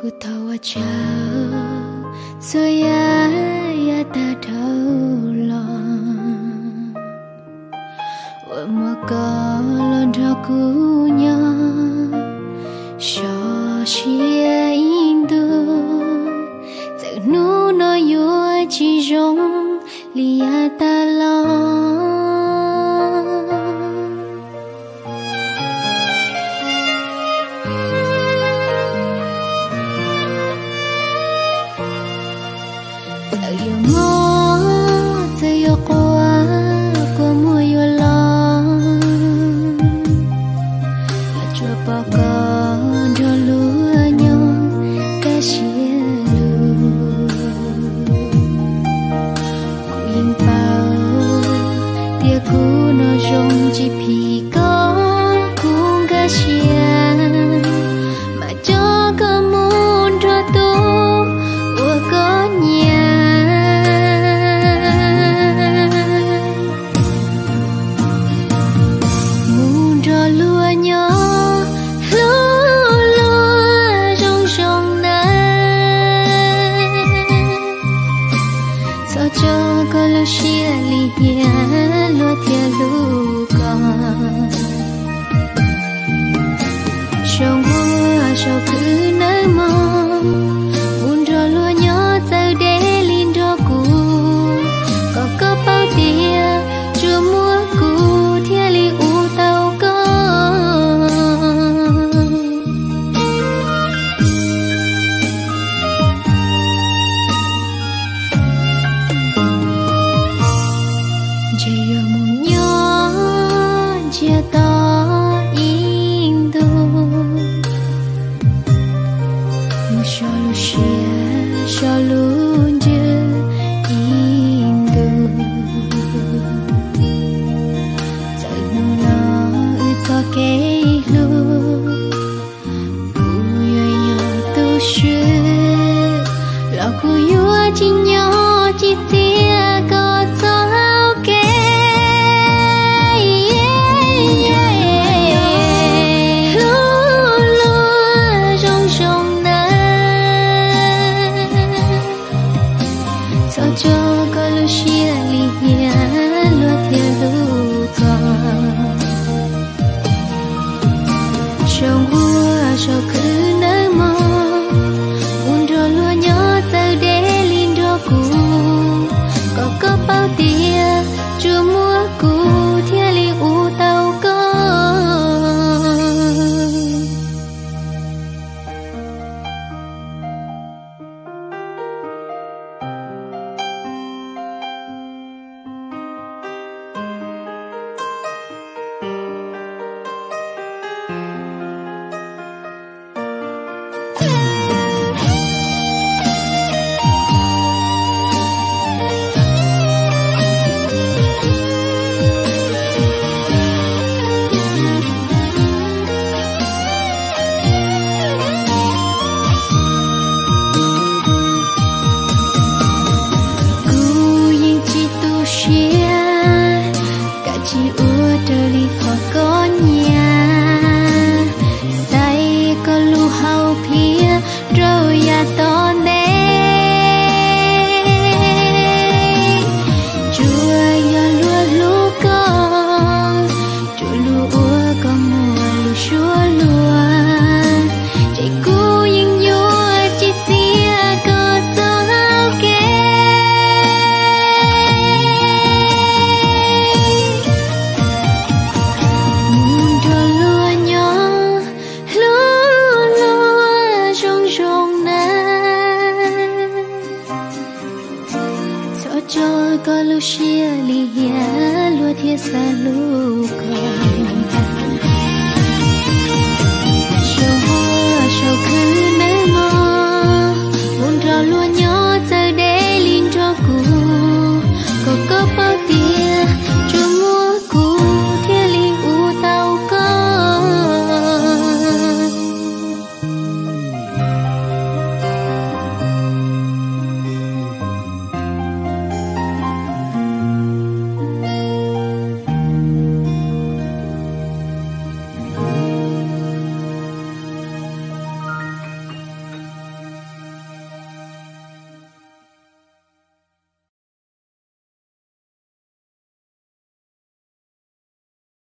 Ku tahu aja saya ya tak tahu lah. Maka londakunya Shia Indo Tenu no yo chi rong lia ta la. Tayo mo tayo ko ako mo yo lang. Coba kau dulunya kasih lu. Ku impau dia ku no jong jipi kau ku kasih. Macam kamu tu wakanya. Muda luanya. Cho kalau Shia lihat lo luka, semua show kenama, bunda lo nyata deh lindaku, kau kepau dia, cuma ku tiali utau kau. Jaya munya jata Indo Mushalu Shia shalu je Indo Tagna utake lu Kuyaya tu shi Laku yua jinya jitia kata cho kalau Shia lihat lo luka, semua show kenama, bunda lo nyata deh lindaku, kau kepau dia, cuma ku tiali utau kau. Chỉ ua dari fakonya, saya kalau hau pia roya tonde, jua ya lua luka, julu ua kamu alu shua lua, jiku yang yua jitia kata ke. Cho kalau Shia lihat lo tiasa luka.